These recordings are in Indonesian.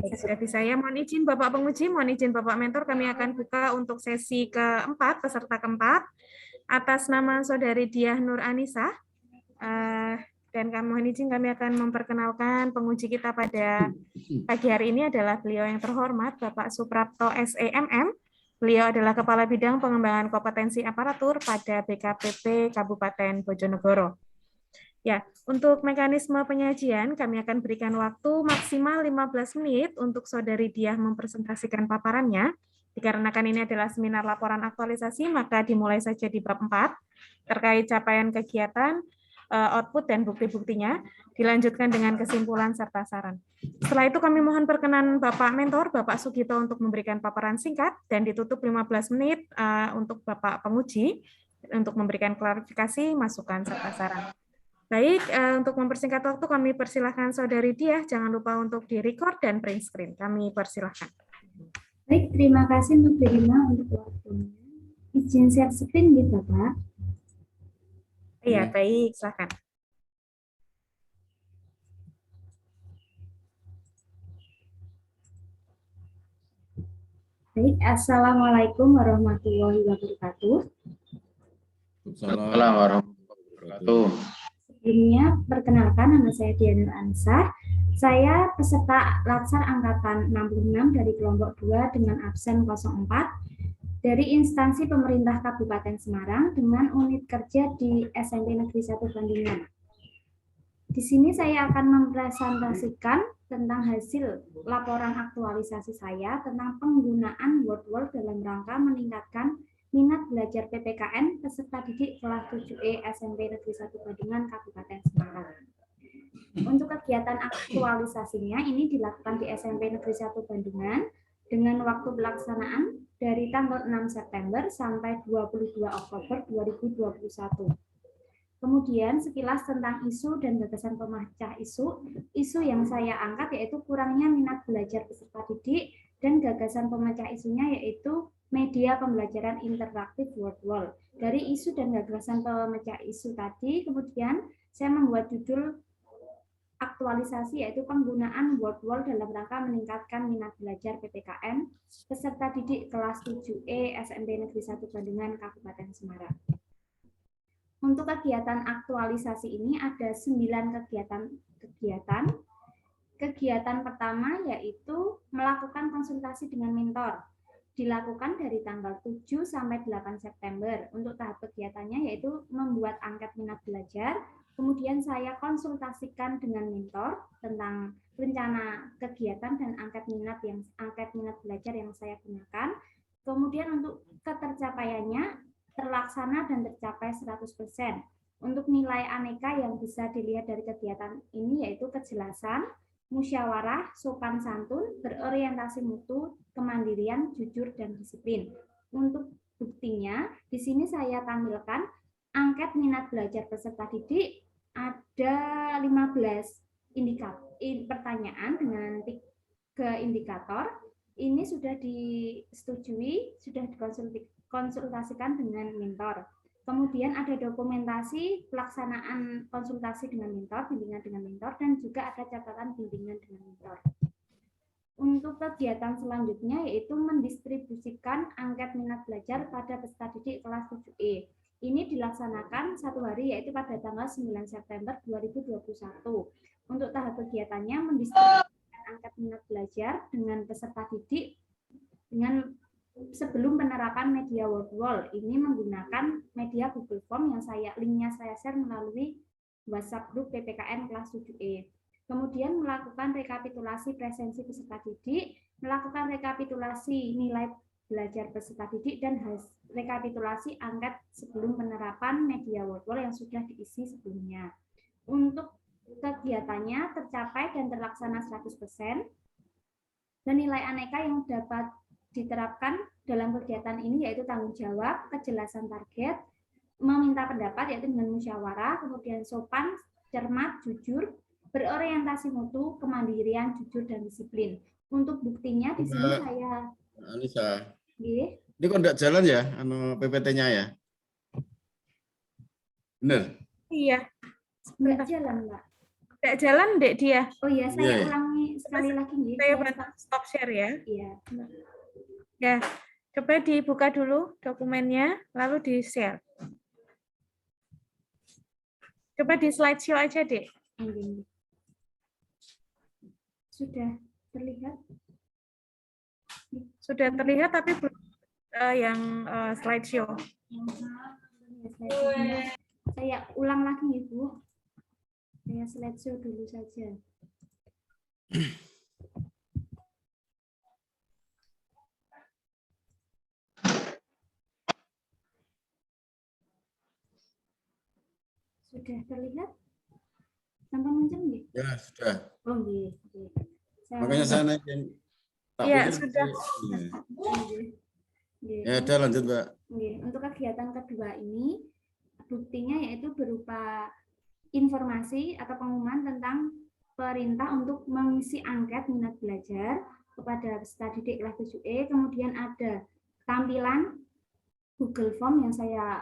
Sudah bisa ya. Mohon izin Bapak penguji, mohon izin Bapak mentor, kami akan buka untuk sesi keempat, peserta keempat, atas nama Saudari Diah Nur Anissa. Dan mohon izin kami akan memperkenalkan penguji kita pada pagi hari ini adalah beliau yang terhormat, Bapak Suprapto SEMM. Beliau adalah Kepala Bidang Pengembangan Kompetensi Aparatur pada BKPP Kabupaten Bojonegoro. Ya, untuk mekanisme penyajian, kami akan berikan waktu maksimal 15 menit untuk Saudari Diah mempresentasikan paparannya. Dikarenakan ini adalah seminar laporan aktualisasi, maka dimulai saja di bab 4, terkait capaian kegiatan, output, dan bukti-buktinya, dilanjutkan dengan kesimpulan serta saran. Setelah itu kami mohon perkenan Bapak Mentor, Bapak Sugito untuk memberikan paparan singkat, dan ditutup 15 menit untuk Bapak Penguji, untuk memberikan klarifikasi, masukan, serta saran. Baik, untuk mempersingkat waktu kami persilahkan Saudari Diah, jangan lupa untuk di-record dan print screen. Kami persilahkan. Baik, terima kasih untuk Dirima untuk waktunya. Izin share screen gitu, Bapak. Iya, baik, silakan. Baik, Assalamualaikum warahmatullahi wabarakatuh. Assalamualaikum warahmatullahi wabarakatuh. Sebelumnya, perkenalkan nama saya Diah Nur Anissa. Saya peserta Latsar Angkatan 66 dari kelompok 2 dengan absen 04 dari instansi pemerintah Kabupaten Semarang dengan unit kerja di SMP Negeri 1 Bandungan. Di sini saya akan mempresentasikan tentang hasil laporan aktualisasi saya tentang penggunaan WordWall dalam rangka meningkatkan minat belajar PPKN peserta didik kelas 7E SMP Negeri 1 Bandungan Kabupaten Semarang. Untuk kegiatan aktualisasinya ini dilakukan di SMP Negeri 1 Bandungan dengan waktu pelaksanaan dari tanggal 6 September sampai 22 Oktober 2021. Kemudian sekilas tentang isu dan gagasan pemecah isu yang saya angkat yaitu kurangnya minat belajar peserta didik, dan gagasan pemecah isunya yaitu media pembelajaran interaktif WordWall. Dari isu dan gagasan pemecah isu tadi, kemudian saya membuat judul aktualisasi yaitu penggunaan WordWall dalam rangka meningkatkan minat belajar PPKN peserta didik kelas 7E SMP Negeri 1 Bandungan Kabupaten Semarang. Untuk kegiatan aktualisasi ini ada 9 kegiatan. Kegiatan pertama yaitu melakukan konsultasi dengan mentor. Dilakukan dari tanggal 7 sampai 8 September. Untuk tahap kegiatannya yaitu membuat angket minat belajar. Kemudian saya konsultasikan dengan mentor tentang rencana kegiatan dan angket minat belajar yang saya gunakan. Kemudian untuk ketercapaiannya terlaksana dan tercapai 100%. Untuk nilai aneka yang bisa dilihat dari kegiatan ini yaitu kejelasan, musyawarah, sopan santun, berorientasi mutu, kemandirian, jujur, dan disiplin. Untuk buktinya, di sini saya tampilkan angket minat belajar peserta didik ada 15 pertanyaan dengan 3 indikator. Ini sudah disetujui, sudah dikonsultasikan dengan mentor. Kemudian ada dokumentasi pelaksanaan konsultasi dengan mentor, bimbingan dengan mentor, dan juga ada catatan bimbingan dengan mentor. Untuk kegiatan selanjutnya yaitu mendistribusikan angket minat belajar pada peserta didik kelas 7E. Ini dilaksanakan 1 hari yaitu pada tanggal 9 September 2021. Untuk tahap kegiatannya mendistribusikan angket minat belajar dengan peserta didik dengan sebelum penerapan media WordWall. Ini menggunakan media Google Form yang linknya saya share melalui WhatsApp grup PPKN kelas 7E. Kemudian melakukan rekapitulasi presensi peserta didik, melakukan rekapitulasi nilai belajar peserta didik, dan rekapitulasi angket sebelum penerapan media WordWall yang sudah diisi sebelumnya. Untuk kegiatannya tercapai dan terlaksana 100%, dan nilai aneka yang dapat diterapkan dalam kegiatan ini yaitu tanggung jawab, kejelasan target, meminta pendapat yaitu dengan musyawarah, kemudian sopan, cermat, jujur, berorientasi mutu, kemandirian, jujur, dan disiplin. Untuk buktinya di sini saya Anissa. Ini kok enggak jalan ya PPT-nya ya? Benar? Iya. Enggak jalan, Mbak. Enggak jalan, Dek Dia. Oh iya, saya ulangi sekali lagi nih. Saya bantu stop share ya. Iya. Ya, coba dibuka dulu dokumennya, lalu di-share. Coba di slideshow aja, Dek. Sudah terlihat? Sudah terlihat, tapi belum yang slideshow. Saya ulang lagi, Ibu. Saya slideshow dulu saja. Sudah terlihat? Tampak muncul nggih? Ya, sudah. Oh, nggih. Makanya saya naikin. Iya, sudah. Ya, ada lanjut, Mbak. Untuk kegiatan kedua ini, buktinya yaitu berupa informasi atau pengumuman tentang perintah untuk mengisi angket minat belajar kepada peserta didik kelas 7E, kemudian ada tampilan Google Form yang saya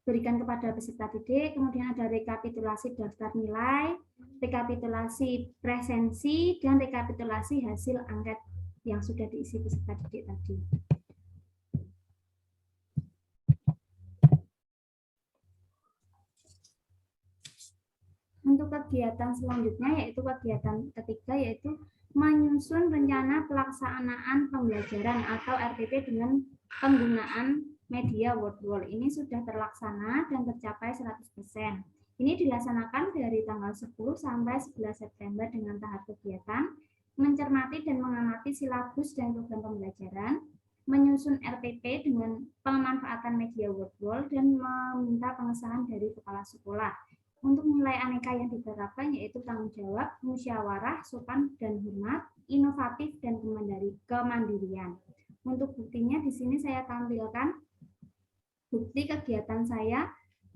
berikan kepada peserta didik, kemudian ada rekapitulasi daftar nilai, rekapitulasi presensi, dan rekapitulasi hasil angket yang sudah diisi peserta didik tadi. Untuk kegiatan selanjutnya yaitu kegiatan ketiga, yaitu menyusun rencana pelaksanaan pembelajaran atau RPP dengan penggunaan media Word. Ini sudah terlaksana dan tercapai 100%. Ini dilaksanakan dari tanggal 10 sampai 11 September dengan tahap kegiatan mencermati dan mengamati silabus dan program pembelajaran, menyusun RPP dengan pemanfaatan media Word, dan meminta pengesahan dari kepala sekolah. Untuk nilai aneka yang diterapkan yaitu tanggung jawab, musyawarah, sopan dan hormat, inovatif dan kemandirian. Untuk buktinya di sini saya tampilkan bukti kegiatan saya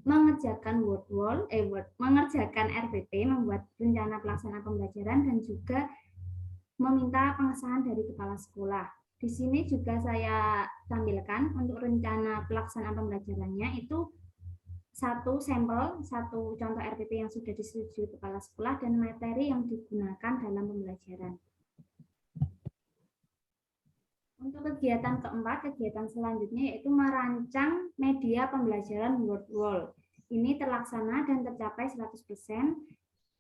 mengerjakan mengerjakan RPP, membuat rencana pelaksanaan pembelajaran, dan juga meminta pengesahan dari kepala sekolah. Di sini juga saya tampilkan untuk rencana pelaksanaan pembelajarannya itu satu sampel, satu contoh RPP yang sudah disetujui kepala sekolah, dan materi yang digunakan dalam pembelajaran. Untuk kegiatan keempat, kegiatan selanjutnya yaitu merancang media pembelajaran Word. Ini terlaksana dan tercapai 100%,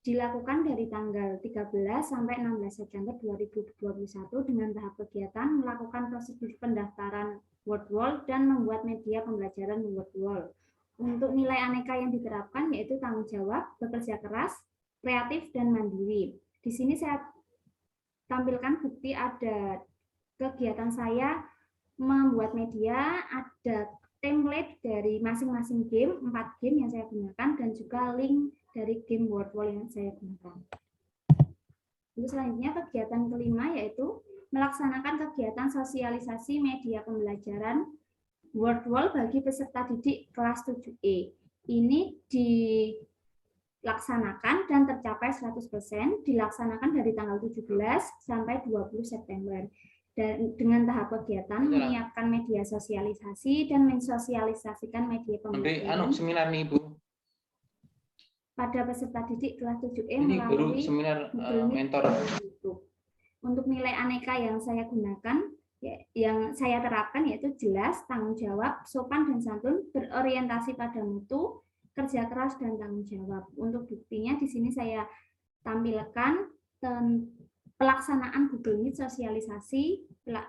dilakukan dari tanggal 13 sampai 16 September 2021 dengan tahap kegiatan melakukan prosedur pendaftaran Word dan membuat media pembelajaran Word. Untuk nilai aneka yang diterapkan yaitu tanggung jawab, bekerja keras, kreatif, dan mandiri. Di sini saya tampilkan bukti ada kegiatan saya membuat media, ada template dari masing-masing game, 4 game yang saya gunakan, dan juga link dari game Word yang saya gunakan. Untuk selanjutnya kegiatan kelima yaitu melaksanakan kegiatan sosialisasi media pembelajaran Word bagi peserta didik kelas 7E. Ini dilaksanakan dan tercapai 100%, dilaksanakan dari tanggal 17 sampai 20 September. Dan dengan tahap kegiatan menyiapkan media sosialisasi dan mensosialisasikan media pembelajaran. Seminar nih, Bu. Pada peserta didik kelas 7E ini baru melalui seminar mentor. Untuk nilai aneka yang saya gunakan, yang saya terapkan yaitu jelas, tanggung jawab, sopan dan santun, berorientasi pada mutu, kerja keras dan tanggung jawab. Untuk buktinya di sini saya tampilkan pelaksanaan Google Meet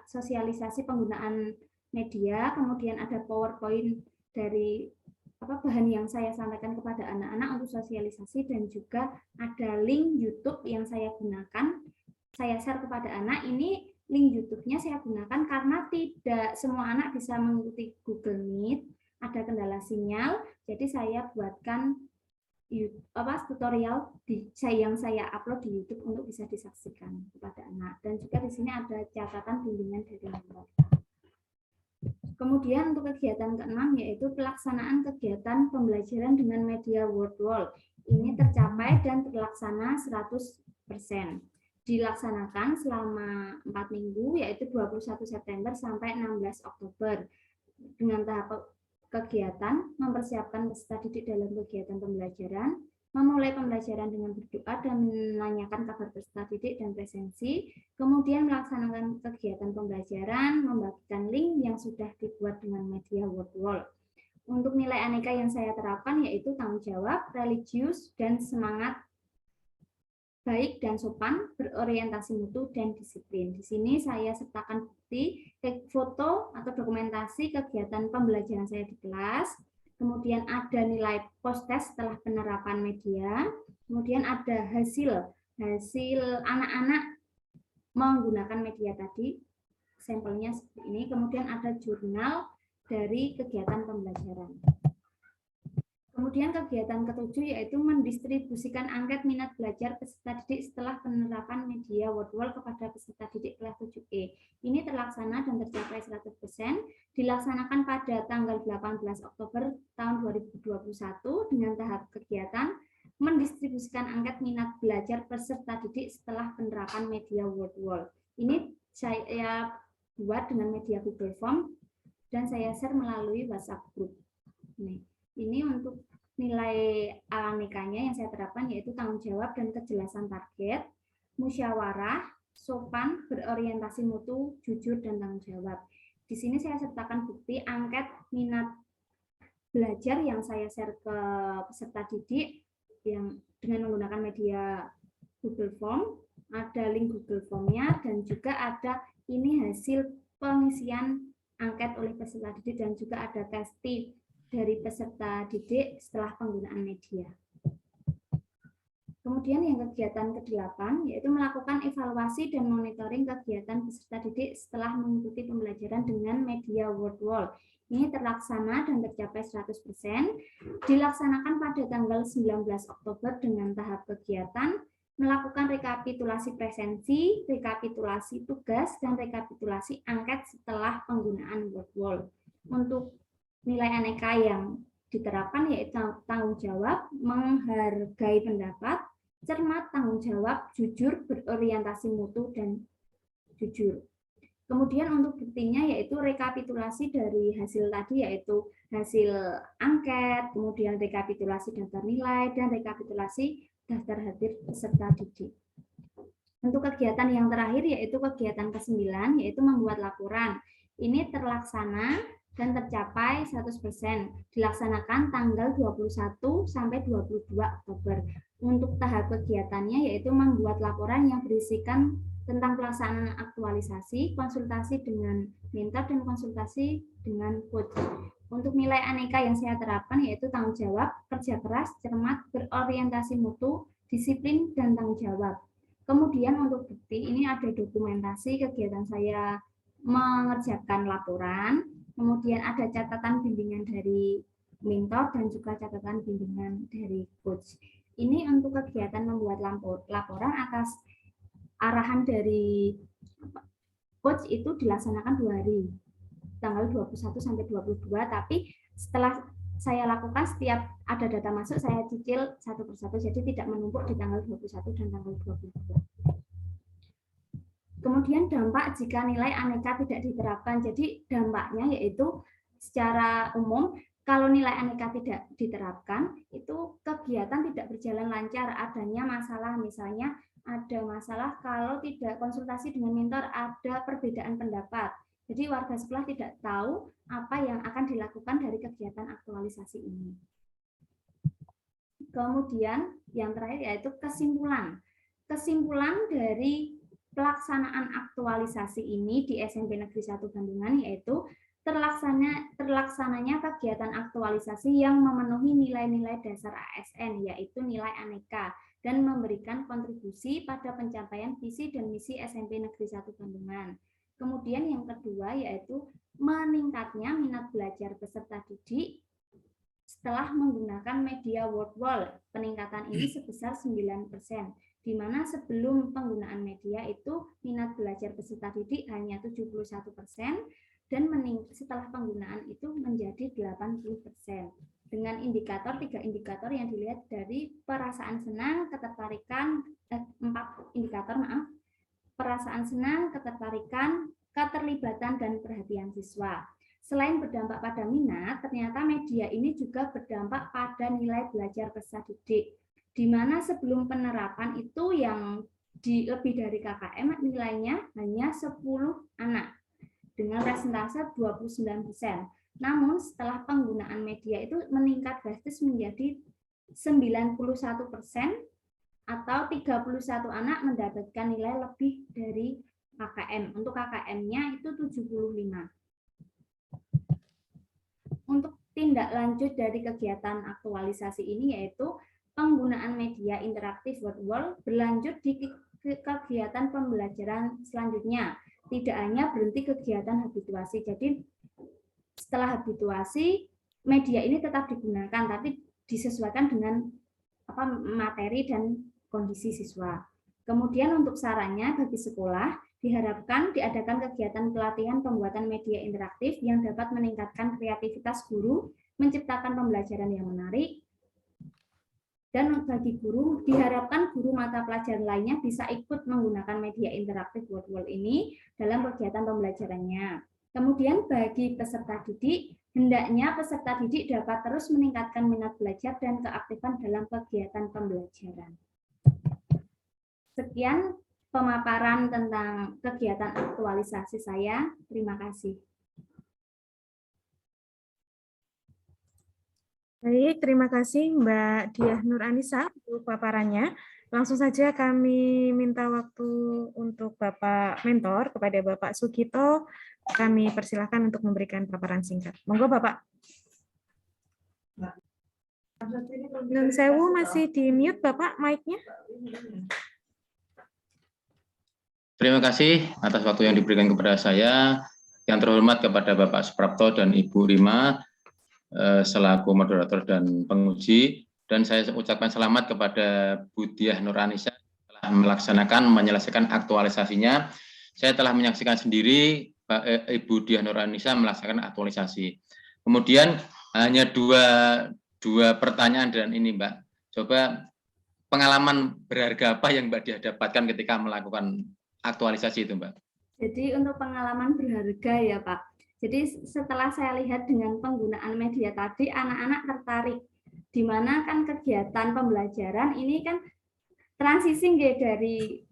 sosialisasi penggunaan media, kemudian ada PowerPoint dari bahan yang saya sampaikan kepada anak-anak untuk sosialisasi, dan juga ada link YouTube yang saya gunakan, saya share kepada anak. Ini link YouTube-nya saya gunakan karena tidak semua anak bisa mengikuti Google Meet, ada kendala sinyal, jadi saya buatkan tutorial yang saya upload di YouTube untuk bisa disaksikan kepada anak. Dan juga di sini ada catatan bimbingan dari mentor. Kemudian untuk kegiatan keenam yaitu pelaksanaan kegiatan pembelajaran dengan media Word. Ini tercapai dan terlaksana 100%. Dilaksanakan selama 4 minggu yaitu 21 September sampai 16 Oktober dengan tahap kegiatan mempersiapkan peserta didik dalam kegiatan pembelajaran, memulai pembelajaran dengan berdoa dan menanyakan kabar peserta didik dan presensi, kemudian melaksanakan kegiatan pembelajaran, membagikan link yang sudah dibuat dengan media word wall. Untuk nilai aneka yang saya terapkan yaitu tanggung jawab, religius, dan semangat baik dan sopan, berorientasi mutu, dan disiplin. Di sini saya sertakan bukti foto atau dokumentasi kegiatan pembelajaran saya di kelas. Kemudian ada nilai post-test setelah penerapan media, kemudian ada hasil anak-anak menggunakan media tadi, sampelnya seperti ini, kemudian ada jurnal dari kegiatan pembelajaran. Kemudian kegiatan ketujuh yaitu mendistribusikan angket minat belajar peserta didik setelah penerapan media word wall kepada peserta didik kelas 7E. Ini terlaksana dan tercapai 100%, dilaksanakan pada tanggal 18 Oktober tahun 2021 dengan tahap kegiatan mendistribusikan angket minat belajar peserta didik setelah penerapan media word wall. Ini saya buat dengan media Google Form dan saya share melalui WhatsApp group. Ini untuk nilai anekanya yang saya terapkan yaitu tanggung jawab dan kejelasan target, musyawarah, sopan, berorientasi mutu, jujur, dan tanggung jawab. Di sini saya sertakan bukti angket minat belajar yang saya share ke peserta didik yang dengan menggunakan media Google Form, ada link Google Form-nya, dan juga ada ini hasil pengisian angket oleh peserta didik dan juga ada testing dari peserta didik setelah penggunaan media. Kemudian yang kegiatan ke-8 yaitu melakukan evaluasi dan monitoring kegiatan peserta didik setelah mengikuti pembelajaran dengan media word wall. Ini terlaksana dan tercapai 100%, dilaksanakan pada tanggal 19 Oktober dengan tahap kegiatan melakukan rekapitulasi presensi, rekapitulasi tugas, dan rekapitulasi angket setelah penggunaan word wall. Untuk nilai aneka yang diterapkan yaitu tanggung jawab, menghargai pendapat, cermat, tanggung jawab, jujur, berorientasi mutu, dan jujur. Kemudian untuk buktinya yaitu rekapitulasi dari hasil tadi yaitu hasil angket, kemudian rekapitulasi daftar nilai, dan rekapitulasi daftar hadir peserta didik. Untuk kegiatan yang terakhir yaitu kegiatan ke-9 yaitu membuat laporan. Ini terlaksana dan tercapai 100%, dilaksanakan tanggal 21 sampai 22 Oktober. Untuk tahap kegiatannya yaitu membuat laporan yang berisikan tentang pelaksanaan aktualisasi, konsultasi dengan mentor, dan konsultasi dengan coach. Untuk nilai aneka yang saya terapkan yaitu tanggung jawab, kerja keras, cermat, berorientasi mutu, disiplin, dan tanggung jawab. Kemudian untuk bukti ini ada dokumentasi kegiatan saya mengerjakan laporan, kemudian ada catatan bimbingan dari mentor dan juga catatan bimbingan dari coach. Ini untuk kegiatan membuat laporan atas arahan dari coach itu dilaksanakan 2 hari, tanggal 21 sampai 22, tapi setelah saya lakukan setiap ada data masuk saya cicil satu persatu, jadi tidak menumpuk di tanggal 21 dan tanggal 22. Kemudian dampak jika nilai aneka tidak diterapkan. Jadi dampaknya yaitu secara umum kalau nilai aneka tidak diterapkan itu kegiatan tidak berjalan lancar, adanya masalah, misalnya ada masalah kalau tidak konsultasi dengan mentor, ada perbedaan pendapat. Jadi warga sekolah tidak tahu apa yang akan dilakukan dari kegiatan aktualisasi ini. Kemudian yang terakhir yaitu kesimpulan. Kesimpulan dari pelaksanaan aktualisasi ini di SMP Negeri 1 Bandungan yaitu terlaksananya kegiatan aktualisasi yang memenuhi nilai-nilai dasar ASN yaitu nilai aneka dan memberikan kontribusi pada pencapaian visi dan misi SMP Negeri 1 Bandungan. Kemudian yang kedua yaitu meningkatnya minat belajar peserta didik setelah menggunakan media word wall. Peningkatan ini sebesar 9%. Di mana sebelum penggunaan media itu minat belajar peserta didik hanya 71% dan setelah penggunaan itu menjadi 80%. Dengan indikator 3 indikator yang dilihat dari perasaan senang, ketertarikan, 4 indikator perasaan senang, ketertarikan, keterlibatan, dan perhatian siswa. Selain berdampak pada minat, ternyata media ini juga berdampak pada nilai belajar peserta didik. di mana sebelum penerapan itu yang lebih dari KKM nilainya hanya 10 anak dengan persentase 29%. Namun setelah penggunaan media itu meningkat drastis menjadi 91% atau 31 anak mendapatkan nilai lebih dari KKM. Untuk KKM-nya itu 75. Untuk tindak lanjut dari kegiatan aktualisasi ini yaitu penggunaan media interaktif virtual berlanjut di kegiatan pembelajaran selanjutnya. Tidak hanya berhenti kegiatan habituasi. Jadi setelah habituasi media ini tetap digunakan tapi disesuaikan dengan materi dan kondisi siswa. Kemudian untuk sarannya bagi sekolah diharapkan diadakan kegiatan pelatihan pembuatan media interaktif yang dapat meningkatkan kreativitas guru, menciptakan pembelajaran yang menarik, dan bagi guru diharapkan guru mata pelajaran lainnya bisa ikut menggunakan media interaktif virtual ini dalam kegiatan pembelajarannya. Kemudian bagi peserta didik, hendaknya peserta didik dapat terus meningkatkan minat belajar dan keaktifan dalam kegiatan pembelajaran. Sekian pemaparan tentang kegiatan aktualisasi saya. Terima kasih. Baik, terima kasih Mbak Diah Nur Anissa untuk paparannya. Langsung saja kami minta waktu untuk Bapak Mentor kepada Bapak Sugito. Kami persilahkan untuk memberikan paparan singkat. Monggo Bapak. Nun sewu masih di mute Bapak mic-nya. Terima kasih atas waktu yang diberikan kepada saya. Yang terhormat kepada Bapak Suprapto dan Ibu Rima selaku moderator dan penguji. Dan saya ucapkan selamat kepada Bu Diah Nur Anissa telah menyelesaikan aktualisasinya. Saya telah menyaksikan sendiri Ibu Diah Nur Anissa melaksanakan aktualisasi. Kemudian hanya dua pertanyaan dan ini Mbak. Coba pengalaman berharga apa yang Mbak Diah dapatkan ketika melakukan aktualisasi itu Mbak? Jadi untuk pengalaman berharga ya Pak. Jadi setelah saya lihat dengan penggunaan media tadi, anak-anak tertarik. Di mana kan kegiatan pembelajaran ini kan transisi dari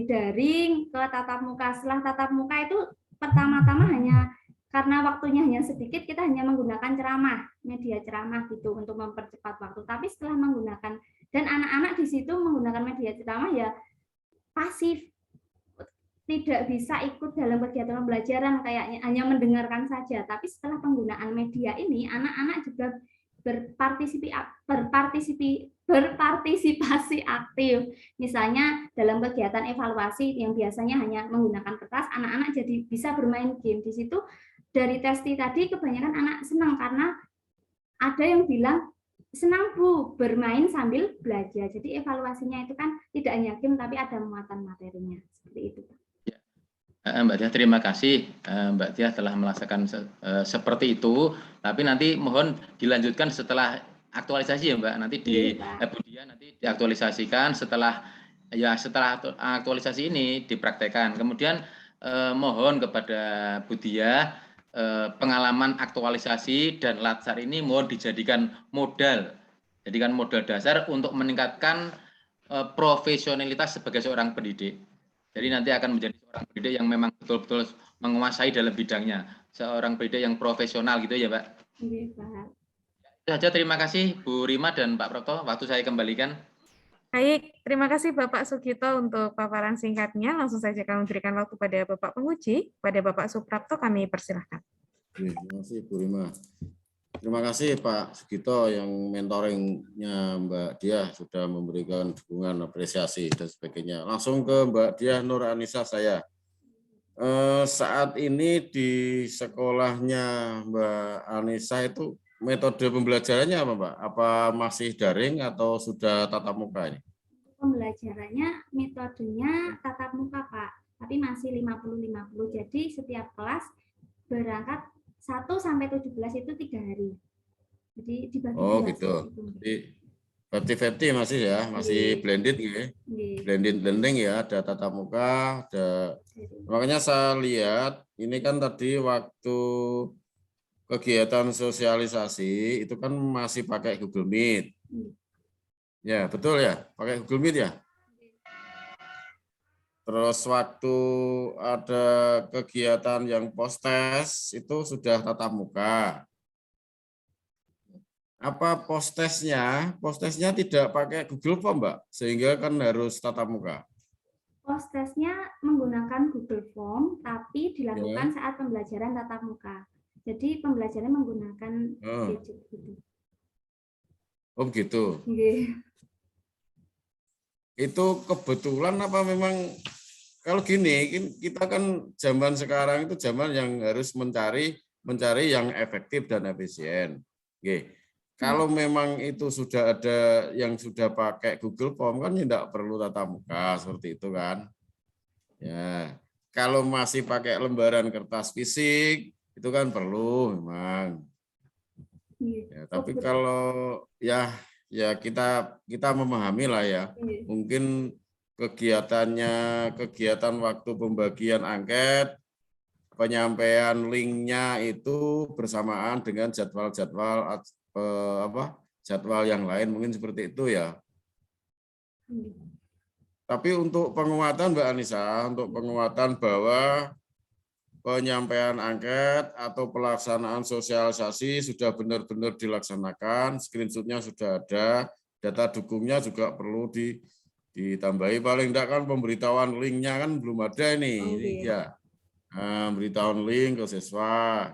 daring ke tatap muka. Setelah tatap muka itu pertama-tama hanya karena waktunya hanya sedikit, kita hanya menggunakan ceramah, media ceramah gitu untuk mempercepat waktu. Tapi setelah menggunakan, dan anak-anak di situ menggunakan media ceramah ya pasif, tidak bisa ikut dalam kegiatan pembelajaran, kayaknya hanya mendengarkan saja. Tapi setelah penggunaan media ini, anak-anak juga berpartisipasi aktif. Misalnya dalam kegiatan evaluasi yang biasanya hanya menggunakan kertas, anak-anak jadi bisa bermain game. Di situ dari testi tadi kebanyakan anak senang karena ada yang bilang senang Bu bermain sambil belajar. Jadi evaluasinya itu kan tidak hanya game tapi ada muatan materinya. Seperti itu. Mbak Diah, terima kasih. Mbak Diah telah melaksanakan seperti itu. Tapi nanti mohon dilanjutkan setelah aktualisasi ya Mbak. Nanti Bu Diah nanti diaktualisasikan setelah aktualisasi ini dipraktekkan. Kemudian mohon kepada Bu Diah pengalaman aktualisasi dan latsar ini mohon dijadikan modal. Jadikan modal dasar untuk meningkatkan profesionalitas sebagai seorang pendidik. Jadi nanti akan menjadi seorang pendidik yang memang betul-betul menguasai dalam bidangnya. Seorang pendidik yang profesional gitu ya Pak? Iya Pak. Itu saja, terima kasih Bu Rima dan Pak Prapto. Waktu saya kembalikan. Baik, terima kasih Bapak Sugito untuk paparan singkatnya. Langsung saja kami berikan waktu pada Bapak penguji. Pada Bapak Suprapto kami persilahkan. Terima kasih Bu Rima. Terima kasih Pak Sugito yang mentoringnya Mbak Diah sudah memberikan dukungan, apresiasi dan sebagainya. Langsung ke Mbak Diah Nur Anissa saya. Saat ini di sekolahnya Mbak Anissa itu metode pembelajarannya apa Mbak? Apa masih daring atau sudah tatap muka ini? Pembelajarannya metodenya tatap muka Pak, tapi masih 50-50. Jadi setiap kelas berangkat 1 sampai 17 itu 3 hari. Jadi dibagi. Oh gitu. Jadi 50-50 masih ya, masih blended gitu. Blended learning ya, ada tatap muka, ada. Makanya saya lihat ini kan tadi waktu kegiatan sosialisasi itu kan masih pakai Google Meet. Ya, betul ya. Pakai Google Meet ya. Terus waktu ada kegiatan yang post-test itu sudah tatap muka. Apa post-testnya? Post-testnya tidak pakai Google Form, Mbak, sehingga kan harus tatap muka. Post-testnya menggunakan Google Form, tapi dilakukan Ya. saat pembelajaran tatap muka. Jadi pembelajaran menggunakan Oh, gadget gitu. oh begitu. Nggih. Itu kebetulan apa memang kalau gini, kita kan zaman sekarang itu zaman yang harus mencari yang efektif dan efisien. Oke. Kalau memang itu sudah ada yang sudah pakai Google Form kan tidak perlu tatap muka seperti itu kan. Ya. Kalau masih pakai lembaran kertas fisik itu kan perlu memang. Ya, tapi kalau ya kita memahami lah ya. Mungkin kegiatan waktu pembagian angket, penyampaian linknya itu bersamaan dengan jadwal-jadwal jadwal yang lain mungkin seperti itu ya. Tapi untuk penguatan Mbak Anissa, untuk penguatan bahwa penyampaian angket atau pelaksanaan sosialisasi sudah benar-benar dilaksanakan, screenshot-nya sudah ada, data dukungnya juga perlu ditambahi. Paling tidak kan pemberitahuan linknya kan belum ada ini ya. Nah, beritahuan link ke siswa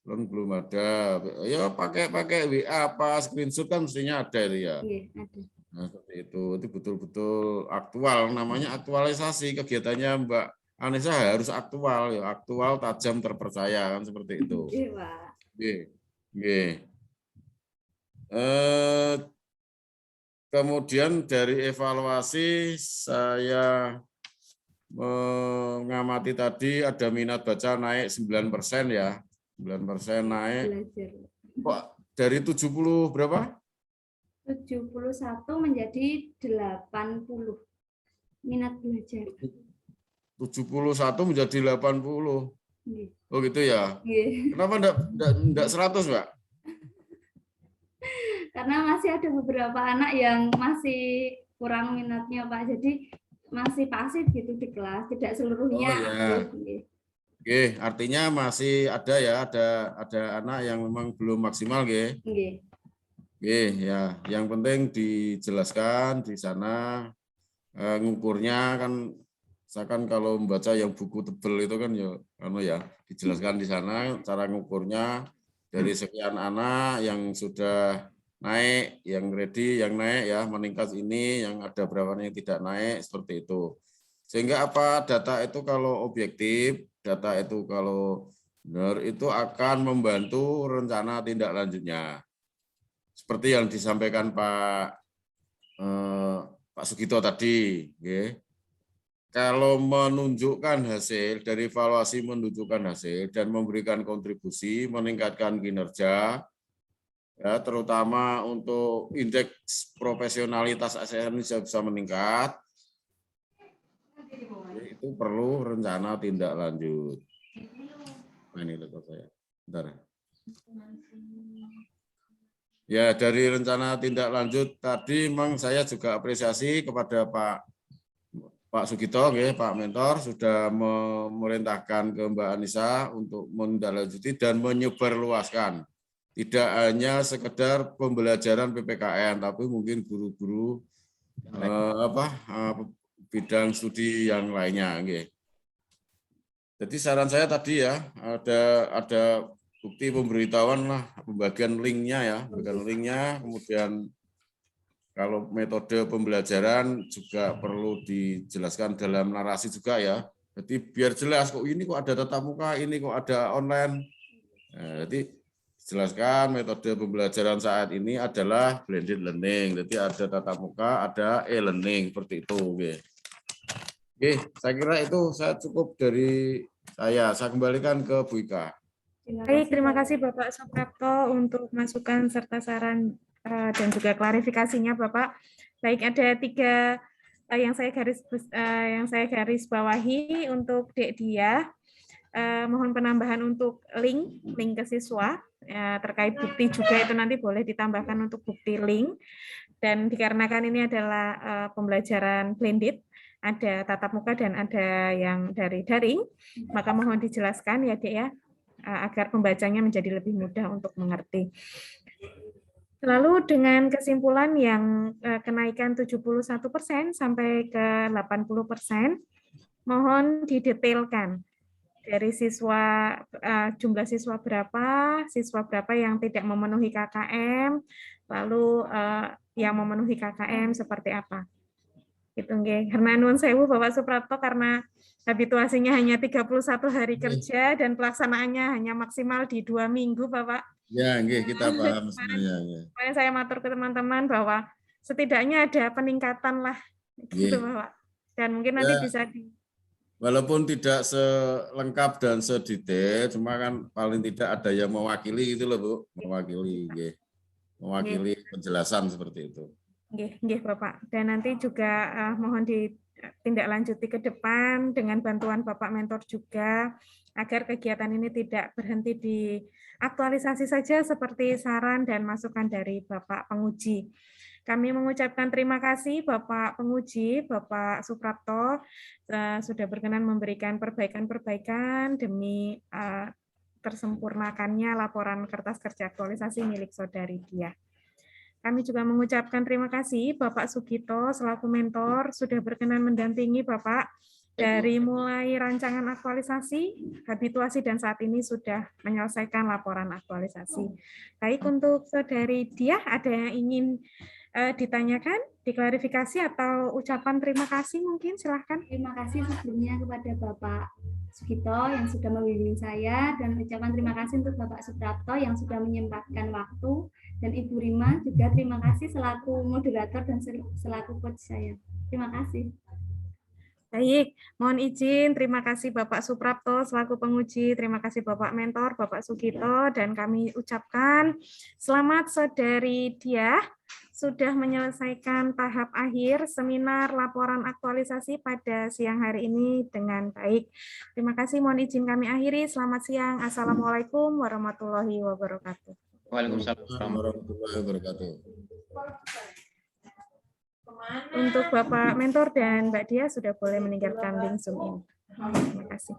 belum ada. Ya pakai WA apa screenshot kan mestinya ada ya. Nah, seperti itu betul-betul aktual, namanya aktualisasi kegiatannya Mbak Anissa harus aktual ya, aktual, tajam, terpercaya kan seperti itu. Kemudian dari evaluasi saya mengamati tadi ada minat baca naik 9% ya. 9% naik. Kok dari 70 berapa? 71 menjadi 80 minat belajar. 71 menjadi 80. Oh gitu ya. Kenapa enggak 100, Mbak? Karena masih ada beberapa anak yang masih kurang minatnya, Pak. Jadi masih pasif gitu di kelas, tidak seluruhnya aktif. Oke, artinya masih ada ya, ada anak yang memang belum maksimal, nggih. Oke, ya, yang penting dijelaskan di sana ngukurnya kan, misalkan kalau membaca yang buku tebel itu kan ya dijelaskan di sana cara ngukurnya dari sekian anak yang sudah naik, yang ready, yang naik ya meningkat ini, yang ada berapa yang tidak naik seperti itu. Sehingga apa data itu kalau objektif, data itu kalau benar itu akan membantu rencana tindak lanjutnya. Seperti yang disampaikan Pak Sugito tadi, okay. Kalau menunjukkan hasil dari evaluasi menunjukkan hasil dan memberikan kontribusi meningkatkan kinerja, ya terutama untuk indeks profesionalitas ASN bisa meningkat, itu perlu rencana tindak lanjut. Nah, ini laptop saya. Bentar. Ya, dari rencana tindak lanjut tadi memang saya juga apresiasi kepada Pak Sugito, Pak Mentor sudah memerintahkan ke Mbak Anissa untuk menindaklanjuti dan menyebarluaskan. Tidak hanya sekedar pembelajaran PPKN, tapi mungkin guru-guru bidang studi yang lainnya. Jadi saran saya tadi ya ada bukti pemberitahuan lah, pembagian linknya ya, kemudian kalau metode pembelajaran juga perlu dijelaskan dalam narasi juga ya. Jadi biar jelas kok ini kok ada tatap muka, ini kok ada online. Nah, jadi jelaskan metode pembelajaran saat ini adalah blended learning. Jadi ada tatap muka, ada e-learning seperti itu. Oke, saya kira itu saya cukup dari saya. Saya kembalikan ke Bu Ika. Baik, terima kasih Bapak Suprapto untuk masukan serta saran dan juga klarifikasinya Bapak. Baik, ada 3 yang saya garis bawahi untuk Dek Dia. Mohon penambahan untuk link ke siswa terkait bukti juga itu nanti boleh ditambahkan untuk bukti link. Dan dikarenakan ini adalah pembelajaran blended, ada tatap muka dan ada yang dari daring, maka mohon dijelaskan ya Dek ya, agar pembacanya menjadi lebih mudah untuk mengerti. Lalu dengan kesimpulan yang kenaikan 71% sampai ke 80%, mohon didetailkan dari siswa, jumlah siswa berapa yang tidak memenuhi KKM, lalu yang memenuhi KKM seperti apa. Gitu nggih. Karena nuwun sewu Bapak Suprapto, karena habituasinya hanya 31 hari kerja dan pelaksanaannya hanya maksimal di 2 minggu Bapak. Ya, nggih, kita paham sebenarnya. Kemarin saya matur ke teman-teman bahwa setidaknya ada peningkatan lah gitu Bapak. Dan mungkin nanti bisa walaupun tidak selengkap dan sedetail, cuma kan paling tidak ada yang mewakili gitu loh Bu, mewakili, nggih. Mewakili penjelasan seperti itu. Nggih, Bapak. Dan nanti juga mohon ditindaklanjuti ke depan dengan bantuan Bapak Mentor juga, agar kegiatan ini tidak berhenti di aktualisasi saja seperti saran dan masukan dari Bapak Penguji. Kami mengucapkan terima kasih Bapak Penguji, Bapak Suprapto, sudah berkenan memberikan perbaikan-perbaikan demi tersempurnakannya laporan kertas kerja aktualisasi milik Saudari Diah. Kami juga mengucapkan terima kasih Bapak Sugito selaku mentor sudah berkenan mendampingi Bapak dari mulai rancangan aktualisasi, habituasi, dan saat ini sudah menyelesaikan laporan aktualisasi. Baik, untuk Saudari Diah, ada yang ingin ditanyakan, diklarifikasi, atau ucapan terima kasih mungkin? Silahkan. Terima kasih sebelumnya kepada Bapak Sugito yang sudah membimbing saya, dan ucapan terima kasih untuk Bapak Suprapto yang sudah menyempatkan waktu, dan Ibu Rima juga terima kasih selaku moderator dan selaku coach saya. Terima kasih. Baik, mohon izin, terima kasih Bapak Suprapto selaku penguji, terima kasih Bapak Mentor, Bapak Sugito, dan kami ucapkan selamat Saudari Diah sudah menyelesaikan tahap akhir seminar laporan aktualisasi pada siang hari ini dengan baik. Terima kasih, mohon izin kami akhiri. Selamat siang. Assalamualaikum warahmatullahi wabarakatuh. Waalaikumsalam warahmatullahi wabarakatuh. Untuk Bapak Mentor dan Mbak Diah sudah boleh meninggalkan link Zoom ini. Terima kasih.